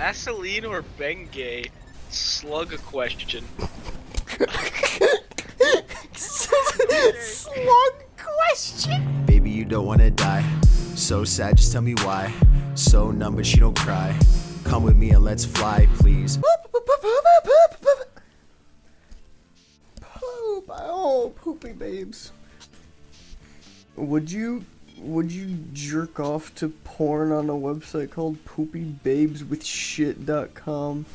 Vaseline or Bengay? Slug a question. Slug question? Baby, you don't wanna die. So sad, just tell me why. So numb, but she don't cry. Come with me and let's fly, please. Poop. Oh, poopy babes. Would you jerk off to porn on a website called poopybabeswithshit.com?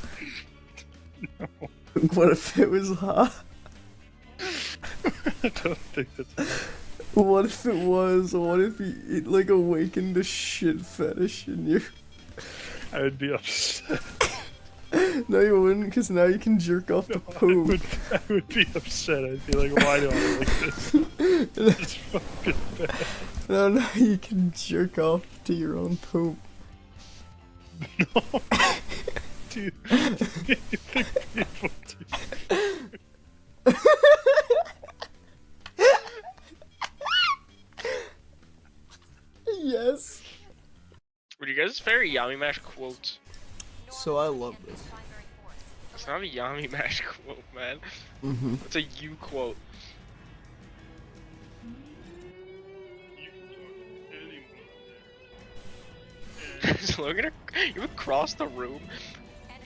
No. What if it was hot? I don't think that's. What if it was? What if it like awakened a shit fetish in you? I would be upset. No, you wouldn't, because now you can jerk off to poop. I would be upset. I'd be like, why do I like this? This is fucking bad. No, now you can jerk off to your own poop. No. Dude, you think people do? Yes. Were you guys favorite Yami Mash quotes? So I love this. It's not a Yami Mash quote, man. Mm-hmm. It's a you quote. Logan, you would cross the room.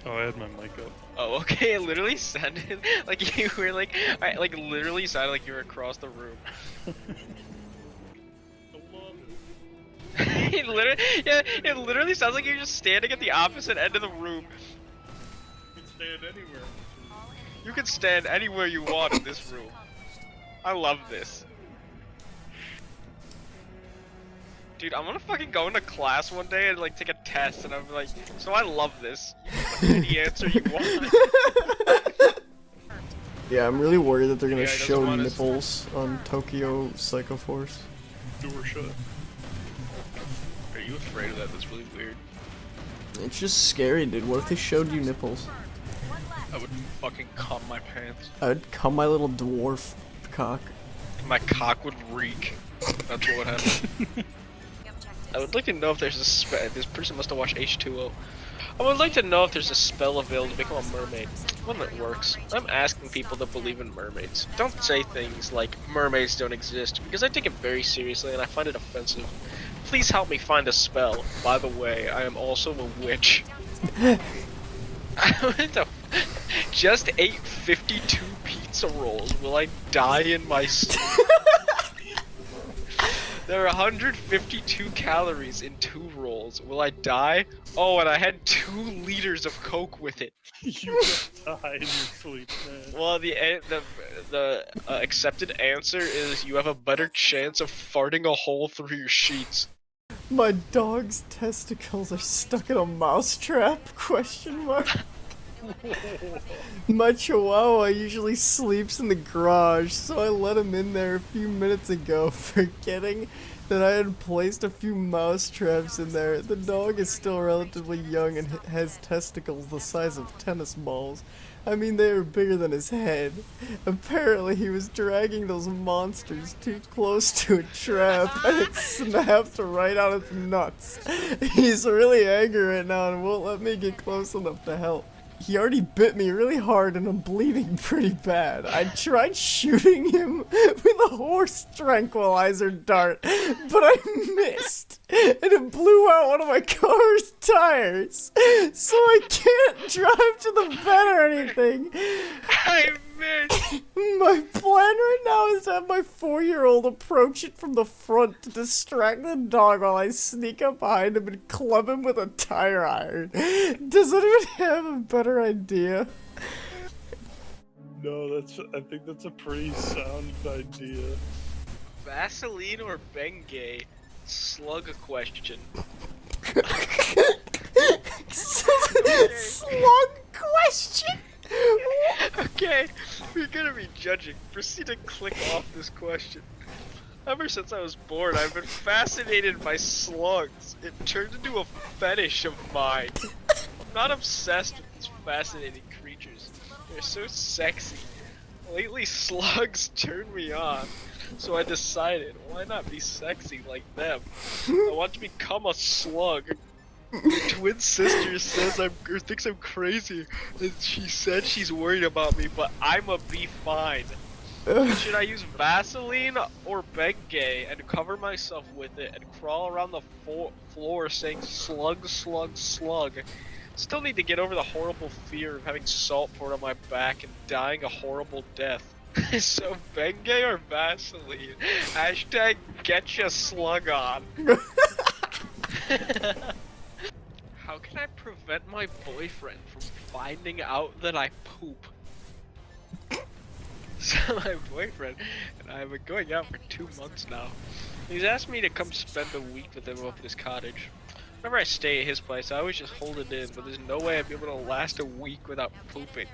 Oh, I had my mic up. Oh, okay. It literally sounded like you were like, literally sounded like you were across the room. It literally sounds like you're just standing at the opposite end of the room. You can stand anywhere. You can stand anywhere you want in this room. I love this. Dude, I'm gonna fucking go into class one day and like take a test and I'm like, so I love this. You can put any answer you want. Yeah, I'm really worried that they're gonna Yeah, he doesn't show want us- nipples on Tokyo Psycho Force. Door shut. Are you afraid of that? That's really weird. It's just scary, dude. What if they showed you nipples? I would fucking cum my pants. I'd cum my little dwarf cock. My cock would reek. That's what would happen. I would like to know if there's a spell. This person must have watched H2O. I would like to know if there's a spell available to become a mermaid. One that works. I'm asking people that believe in mermaids. Don't say things like mermaids don't exist because I take it very seriously and I find it offensive. Please help me find a spell. By the way, I am also a witch. I went to just ate 52 pizza rolls. Will I die in my sleep? There are 152 calories in 2 rolls. Will I die? Oh, and I had 2 liters of Coke with it. You will die in your sleep, man. Well, the accepted answer is you have a better chance of farting a hole through your sheets. My dog's testicles are stuck in a mousetrap? Question mark. My chihuahua usually sleeps in the garage, so I let him in there a few minutes ago, forgetting that I had placed a few mouse traps in there. The dog is still relatively young and has testicles the size of tennis balls. I mean, they are bigger than his head. Apparently, he was dragging those monsters too close to a trap, and it snapped right on its nuts. He's really angry right now and won't let me get close enough to help. He already bit me really hard and I'm bleeding pretty bad. I tried shooting him with a horse tranquilizer dart, but I missed. And it blew out one of my car's tires. So I can't drive to the vet or anything. I missed. My plan right now is to have my 4-year-old approach it from the front to distract the dog while I sneak up behind him and club him with a tire iron. Does anyone have a better idea? No, I think that's a pretty sound idea. Vaseline or Bengay? Slug a question. Slug question? Okay, we're gonna be judging. Proceed to click off this question. Ever since I was born, I've been fascinated by slugs. It turned into a fetish of mine. I'm not obsessed with these fascinating creatures. They're so sexy. Lately, slugs turn me on. So I decided, why not be sexy like them? I want to become a slug. My twin sister thinks I'm crazy, and she said she's worried about me, but I'ma be fine. Should I use Vaseline or Bengay and cover myself with it and crawl around the floor saying slug, slug, slug? Still need to get over the horrible fear of having salt poured on my back and dying a horrible death. So Bengay or Vaseline? Hashtag get ya slug on. How can I prevent my boyfriend from finding out that I poop? So my boyfriend and I have been going out for 2 months now. He's asked me to come spend a week with him up at his cottage. Whenever I stay at his place, I always just hold it in, but there's no way I'd be able to last a week without pooping.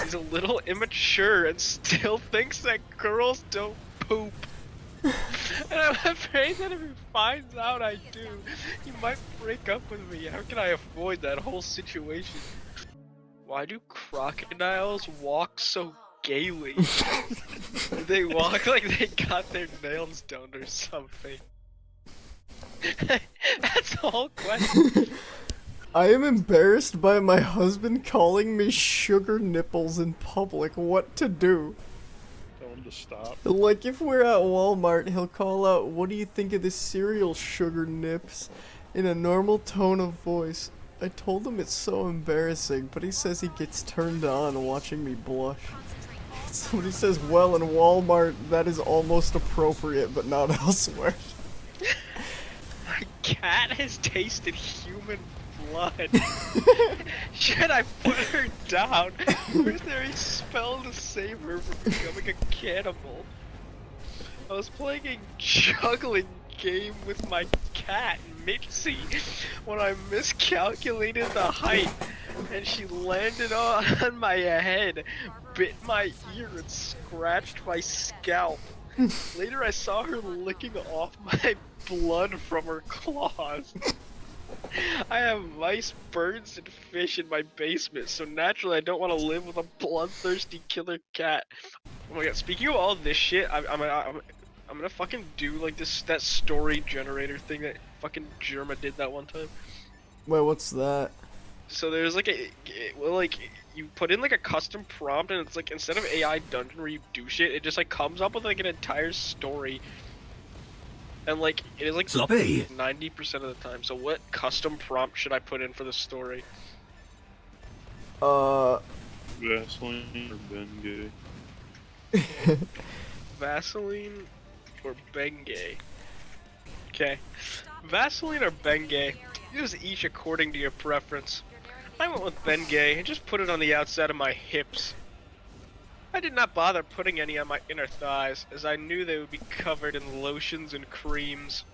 He's a little immature and still thinks that girls don't poop. And I'm afraid that if he finds out I do, he might break up with me. How can I avoid that whole situation? Why do crocodiles walk so gaily? They walk like they got their nails done or something. That's the whole question. I am embarrassed by my husband calling me sugar nipples in public. What to do? Tell him to stop. Like, if we're at Walmart, he'll call out, "What do you think of this cereal, sugar nips?" in a normal tone of voice. I told him it's so embarrassing, but he says he gets turned on watching me blush. Somebody says, well, in Walmart, that is almost appropriate, but not elsewhere. My cat has tasted human blood. Should I put her down? Or is there a spell to save her from becoming a cannibal? I was playing a juggling game with my cat, Mitzi, when I miscalculated the height, and she landed on my head, bit my ear, and scratched my scalp. Later I saw her licking off my blood from her claws. I have mice, birds, and fish in my basement, so naturally I don't want to live with a bloodthirsty killer cat. Oh my god, speaking of all this shit, I'm gonna fucking do like that story generator thing that fucking Germa did that one time. Wait, what's that? So there's like you put in like a custom prompt, and it's like, instead of AI dungeon where you do shit, it just like comes up with like an entire story. And like it is like 90% of the time. So what custom prompt should I put in for the story? Vaseline or Bengay? Vaseline or Bengay? Okay. Vaseline or Bengay? Use each according to your preference. I went with Bengay and just put it on the outside of my hips. I did not bother putting any on my inner thighs, as I knew they would be covered in lotions and creams.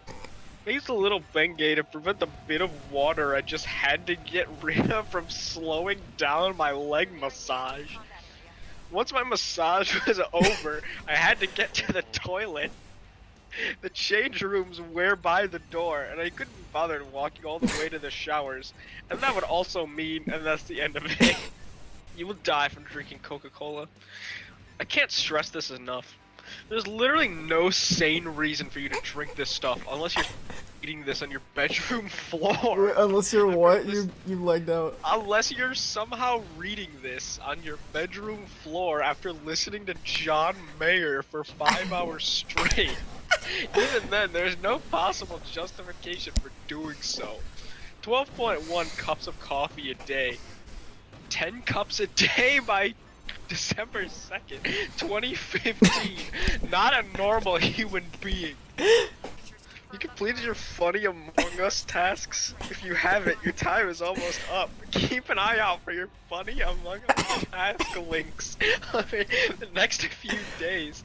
I used a little Bengay to prevent the bit of water I just had to get rid of from slowing down my leg massage. Once my massage was over, I had to get to the toilet. The change rooms were by the door, and I couldn't be bothered walking all the way to the showers. And that would also mean, and that's the end of it, you will die from drinking Coca-Cola. I can't stress this enough. There's literally no sane reason for you to drink this stuff, unless you're eating this on your bedroom floor. Wait, unless you're what? You legged out. Unless you're somehow reading this on your bedroom floor after listening to John Mayer for 5 hours straight. Even then, there's no possible justification for doing so. 12.1 cups of coffee a day. 10 cups a day by December 2nd, 2015. Not a normal human being. You completed your Funny Among Us tasks? If you haven't, your time is almost up. Keep an eye out for your Funny Among Us task links over the next few days.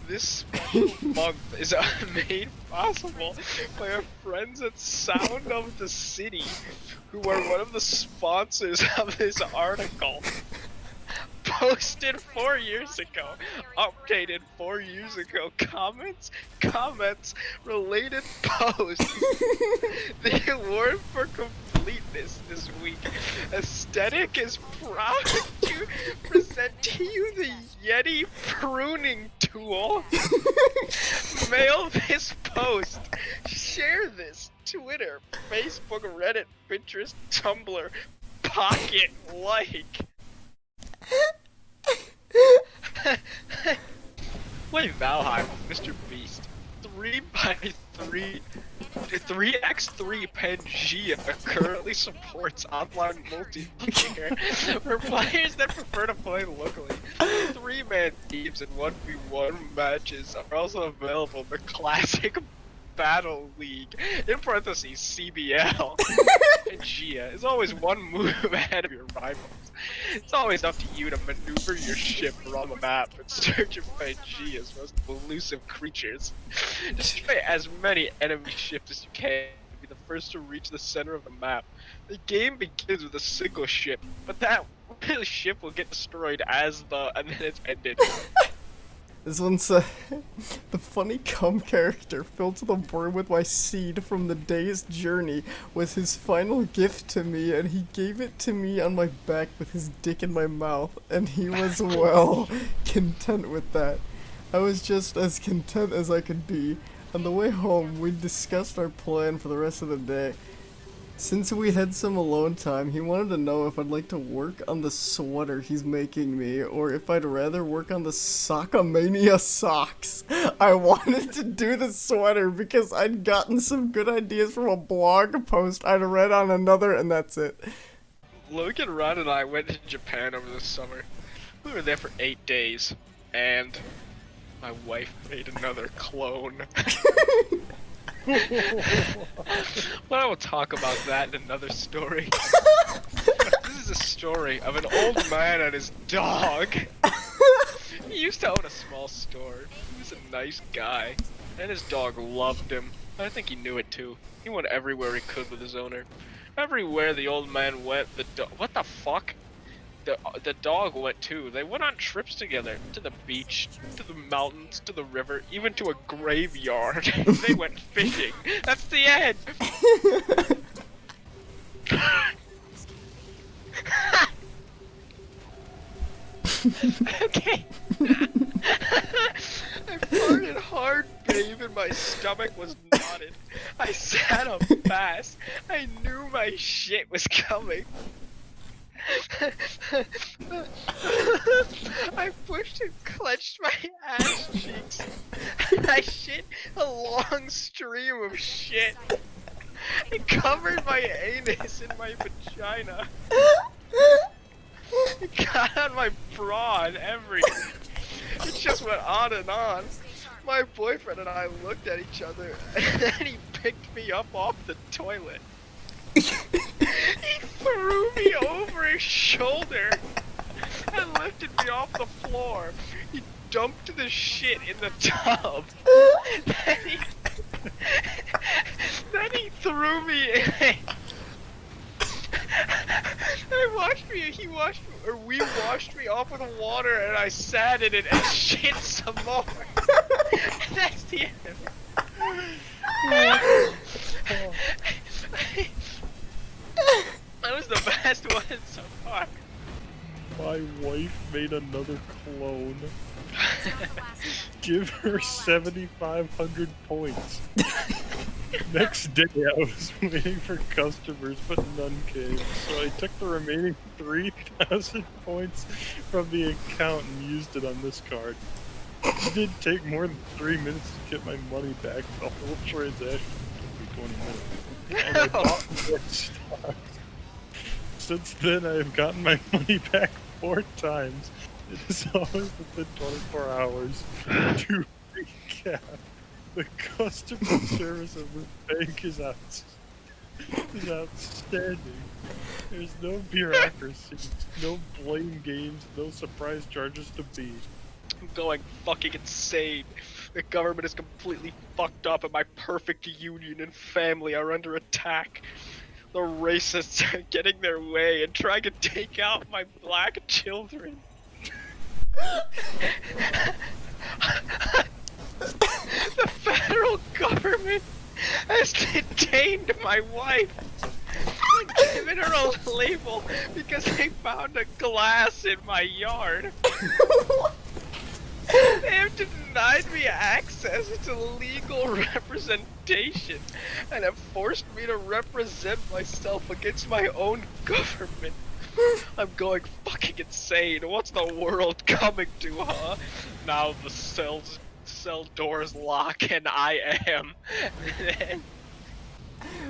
This special month is made possible by our friends at Sound of the City, who are one of the sponsors of this article. Posted 4 years ago, updated 4 years ago, comments, related posts. The award for delete this week. Aesthetic is proud to present to you the Yeti pruning tool. Mail this post. Share this. Twitter, Facebook, Reddit, Pinterest, Tumblr, Pocket, like. Play Valheim, Mr. Beast. 3x3 3x3 Pangea currently supports online multiplayer for players that prefer to play locally. 3-man teams and 1v1 matches are also available in the Classic Battle League, in parentheses CBL. Pangea is always one move ahead of your rivals. It's always up to you to maneuver your ship around the map in search of Pangea's most elusive creatures. Destroy as many enemy ships as you can to be the first to reach the center of the map. The game begins with a single ship, but that ship will get destroyed and then it's ended. This one said, the funny cum character filled to the brim with my seed from the day's journey was his final gift to me, and he gave it to me on my back with his dick in my mouth, and he was, well, content with that. I was just as content as I could be. On the way home, we discussed our plan for the rest of the day. Since we had some alone time, he wanted to know if I'd like to work on the sweater he's making me, or if I'd rather work on the Sockamania socks. I wanted to do the sweater because I'd gotten some good ideas from a blog post I'd read on another, and that's it. Logan, Ron, and I went to Japan over the summer. We were there for 8 days, and my wife made another clone. But I will talk about that in another story. This is a story of an old man and his dog. He used to own a small store. He was a nice guy, and his dog loved him. I think he knew it too. He went everywhere he could with his owner. Everywhere the old man went, what the fuck? The dog went too. They went on trips together, to the beach, to the mountains, to the river, even to a graveyard. They went fishing. That's the end. Okay. I farted hard, babe, and my stomach was knotted. I sat up fast. I knew my shit was coming. I pushed and clenched my ass cheeks. I shit a long stream of shit. It covered my anus and my vagina. It got on my bra and everything. It just went on and on. My boyfriend and I looked at each other, and then he picked me up off the toilet. He threw me over his shoulder and lifted me off the floor. He dumped the shit in the tub. Then he threw me in. We washed me off with water, and I sat in it and shit some more. That's the end. That was the best one so far. My wife made another clone. Give her 7,500 points. Next day I was waiting for customers, but none came. So I took the remaining 3,000 points from the account and used it on this card. It did take more than 3 minutes to get my money back. The whole transaction took me 20 minutes. And I bought more stock. Since then, I have gotten my money back 4 times. It is always within 24 hours. To recap, the customer service of this bank is outstanding. There's no bureaucracy, no blame games, no surprise charges to beat. I'm going fucking insane. The government is completely fucked up, and my perfect union and family are under attack. The racists are getting their way and trying to take out my black children. The federal government has detained my wife. haven't given her a label because they found a glass in my yard. They have denied me access to legal representation and have forced me to represent myself against my own government. I'm going fucking insane. What's the world coming to, huh? Now the cell doors lock and I am.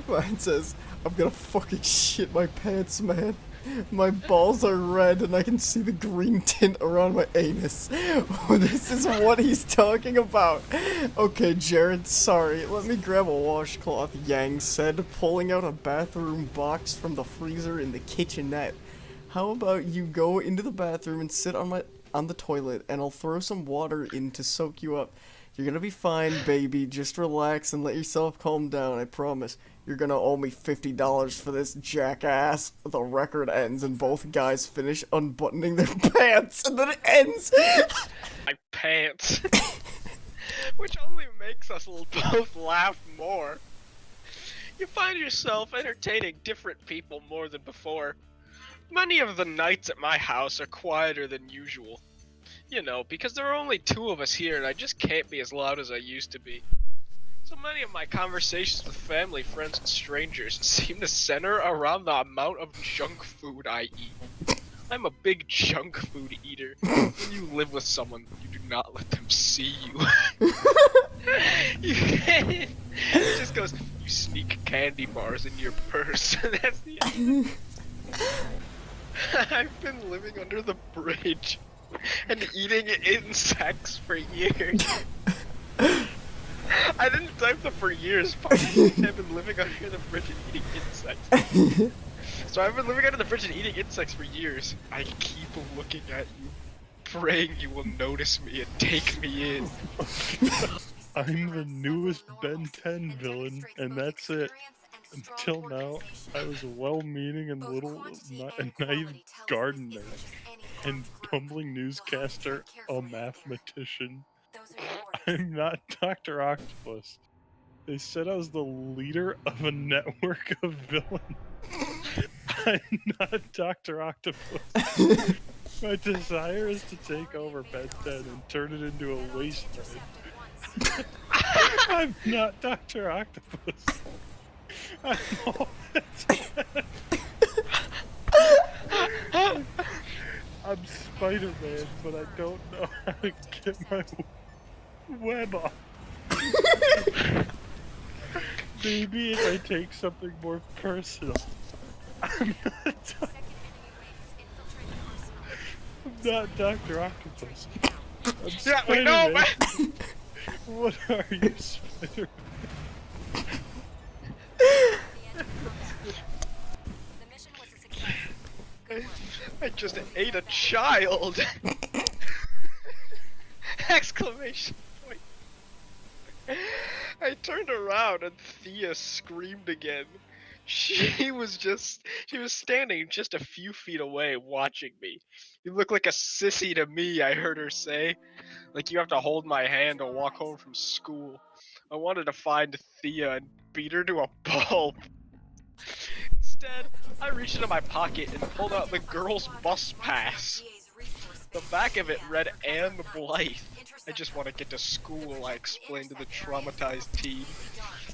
Mine says, I'm gonna fucking shit my pants, man. My balls are red and I can see the green tint around my anus. Oh, this is what he's talking about. Okay, Jared, sorry. Let me grab a washcloth, Yang said, pulling out a bathroom box from the freezer in the kitchenette. How about you go into the bathroom and sit on the toilet and I'll throw some water in to soak you up. You're gonna be fine, baby. Just relax and let yourself calm down, I promise. You're gonna owe me $50 for this, jackass. The record ends and both guys finish unbuttoning their pants, and then it ends. My pants. Which only makes us both laugh more. You find yourself entertaining different people more than before. Many of the nights at my house are quieter than usual. You know, because there are only 2 of us here and I just can't be as loud as I used to be. So many of my conversations with family, friends, and strangers seem to center around the amount of junk food I eat. I'm a big junk food eater. When you live with someone, you do not let them see you. It just goes, you sneak candy bars in your purse. That's the end. I've been living under the bridge and eating insects for years. I didn't type the for years part. I've been living under the bridge and eating insects. So I've been living under the bridge and eating insects for years. I keep looking at you, praying you will notice me and take me in. I'm the newest Ben 10 villain, and that's it. Until now, I was a well-meaning and naive gardener, and bumbling newscaster, a mathematician. I'm not Dr. Octopus. They said I was the leader of a network of villains. I'm not Dr. Octopus. My desire is to take over Ben 10 and turn it into a wasteland. I'm not Dr. Octopus. I'm all I'm Spider-Man, but I don't know how to get my web off. Maybe if I take something more personal. I'm not Dr. Octopus. I'm Yeah, we know, Spider-Man. What are you, Spider-Man? I just ate a child! Exclamation point. I turned around and Thea screamed again. She was standing just a few feet away watching me. You look like a sissy to me, I heard her say. Like you have to hold my hand to walk home from school. I wanted to find Thea and beat her to a pulp. Instead, I reached into my pocket and pulled out the girl's bus pass. The back of it read Anne Blythe. I just want to get to school, I explained to the traumatized teen.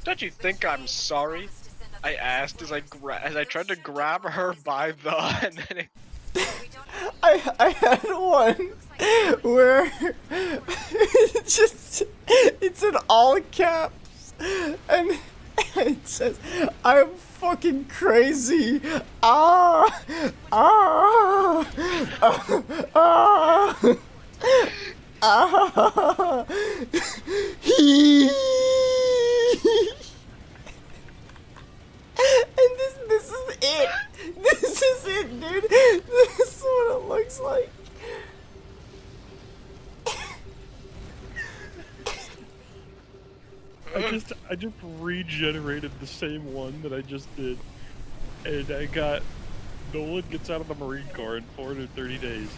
Don't you think I'm sorry? I asked as I tried to grab her by the and then it... I had one where it's in all caps and it says, I'm fucking crazy. Ah, ah, ah, ah, he. And this is it. This is it, dude. This is what it looks like. I just regenerated the same one that I just did, and I got Nolan gets out of the Marine Corps in 430 days.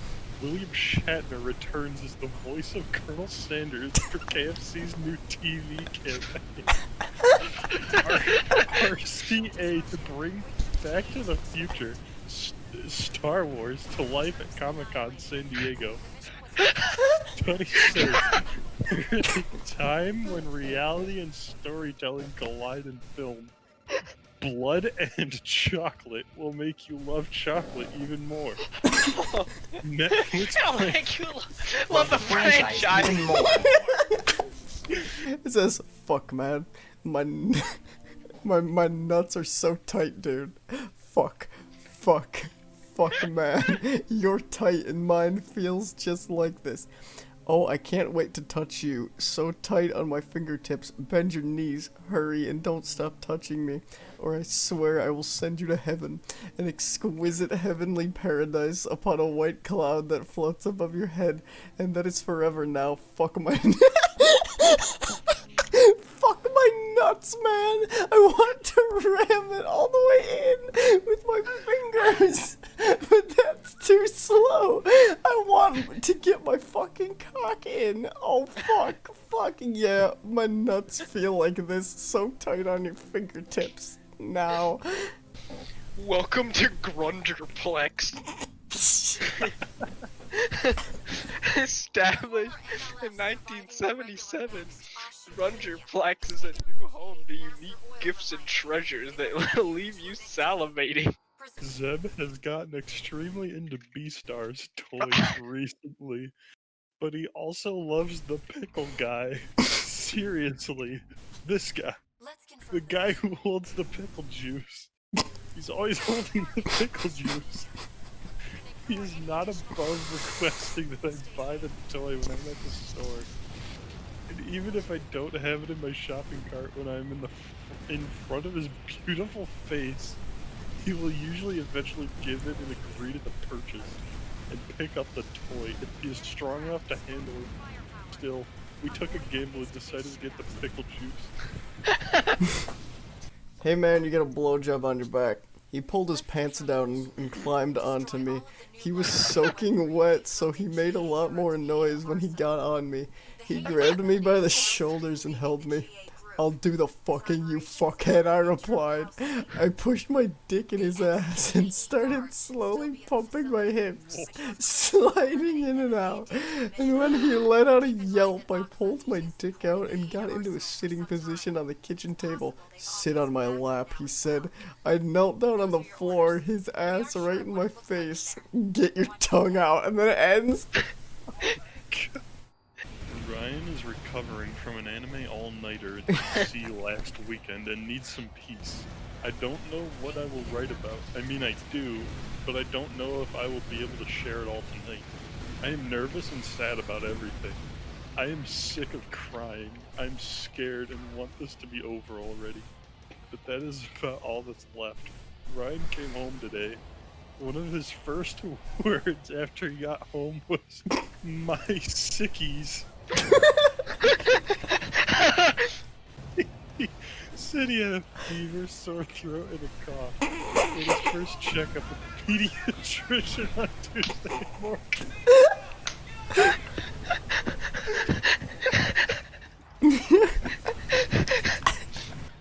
William Shatner returns as the voice of Colonel Sanders for KFC's new TV campaign. RCA to bring Back to the Future, Star Wars to life at Comic-Con San Diego. Study says there is a time when reality and storytelling collide in film. Blood and chocolate will make you love chocolate even more. Netflix I'll make you love the franchise even more. It says, "Fuck, man, my nuts are so tight, dude. Fuck, man, you're tight and mine feels just like this. Oh, I can't wait to touch you. So tight on my fingertips. Bend your knees, hurry, and don't stop touching me, or I swear I will send you to heaven, an exquisite heavenly paradise upon a white cloud that floats above your head, and that is forever now. Fuck my fuck my nuts, man. I want to ram it all the way in with my fingers, but that's too slow. I want to get my fucking cock in. Oh, fuck, yeah, my nuts feel like this, so tight on your fingertips now. Welcome to Grunderplex. Established in 1977, Grunderplex is a new home to unique gifts and treasures that will leave you salivating. Zeb has gotten extremely into Beastars toys recently, but he also loves the pickle guy. Seriously, this guy. The guy who holds the pickle juice. He's always holding the pickle juice. He is not above requesting that I buy the toy when I'm at the store. And even if I don't have it in my shopping cart when I'm in front of his beautiful face, he will usually eventually give it and agree to the purchase and pick up the toy if he is strong enough to handle it. Still, we took a gamble and decided to get the pickle juice. Hey man, you get a blowjob on your back. He pulled his pants down and climbed onto me. He was soaking wet, so he made a lot more noise when he got on me. He grabbed me by the shoulders and held me. "I'll do the fucking, you fuckhead," I replied. I pushed my dick in his ass and started slowly pumping my hips, sliding in and out. And when he let out a yelp, I pulled my dick out and got into a sitting position on the kitchen table. "Sit on my lap," he said. I knelt down on the floor, his ass right in my face. "Get your tongue out," and then it ends. Ryan is recovering from an anime all-nighter at DC last weekend and needs some peace. I don't know what I will write about. I mean, I do, but I don't know if I will be able to share it all tonight. I am nervous and sad about everything. I am sick of crying. I'm scared and want this to be over already. But that is about all that's left. Ryan came home today. One of his first words after he got home was, "My sickies." He said he had a fever, sore throat, and a cough. At his first checkup with the pediatrician on Tuesday morning.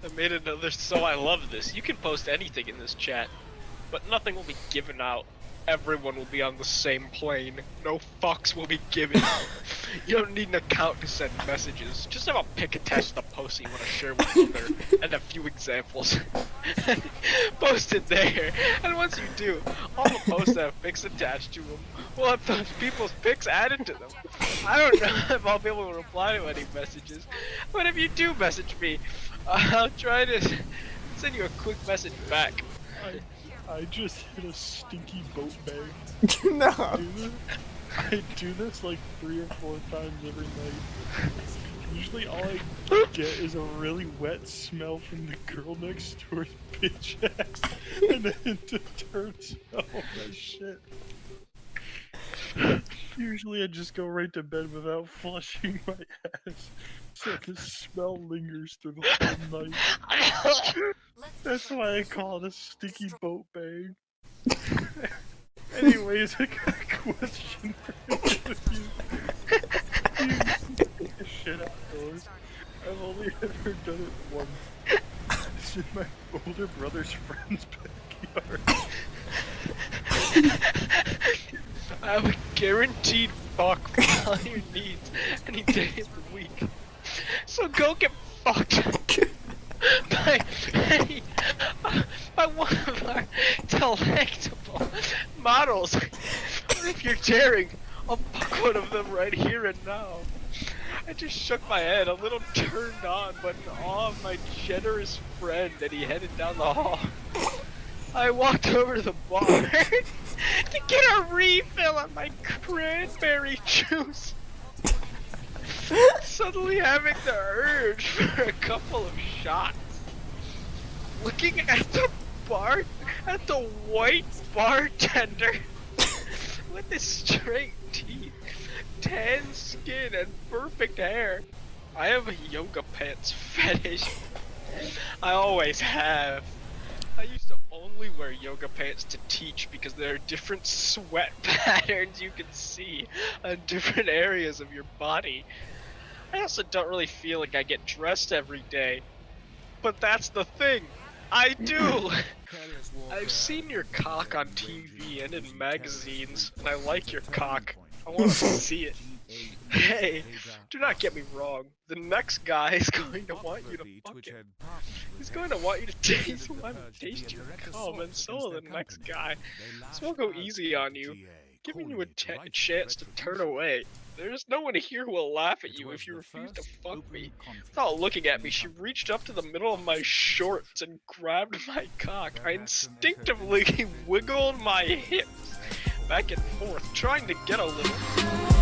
I made another "so I love this." You can post anything in this chat, but nothing will be given out. Everyone will be on the same plane. No fucks will be given. You don't need an account to send messages. Just have a pick a test the post you want to share with other and a few examples. Post it there. And once you do, all the posts that have pics attached to them will have those people's pics added to them. I don't know if I'll be able to reply to any messages, but if you do message me, I'll try to send you a quick message back. I just hit a stinky boat bag. No. I do this like 3 or 4 times every night. Usually all I get is a really wet smell from the girl next door's bitch ass, and then it turns oh my shit. Usually I just go right to bed without flushing my ass, so the smell lingers through the whole night. That's why I call it a sticky boat bag. Anyways, I got a question for you. You take a shit outdoors. I've only ever done it once. It's in my older brother's friend's backyard. I have a guaranteed fuck for all your needs any day of the week. So go get fucked by one of our delectable models. Or if you're daring, I'll fuck one of them right here and now. I just shook my head, a little turned on, but in awe of my generous friend, and he headed down the hall. I walked over to the bar to get a refill on my cranberry juice. Suddenly having the urge for a couple of shots. Looking at the white bartender with his straight teeth, tan skin, and perfect hair. I have a yoga pants fetish. I always have. I used to only wear yoga pants to teach because there are different sweat patterns you can see on different areas of your body. I also don't really feel like I get dressed every day. But that's the thing. I do! I've seen your cock on TV and in magazines, and I like your cock. I want to see it. Hey, do not get me wrong. The next guy is going to want you to fuck him. He's going to want you to taste your cum, and so will the next guy. So we'll go easy on you, giving you a chance to turn away. There's no one here who will laugh at you if you refuse to fuck me. Without looking at me, she reached up to the middle of my shorts and grabbed my cock. I instinctively wiggled my hips back and forth, trying to get a little.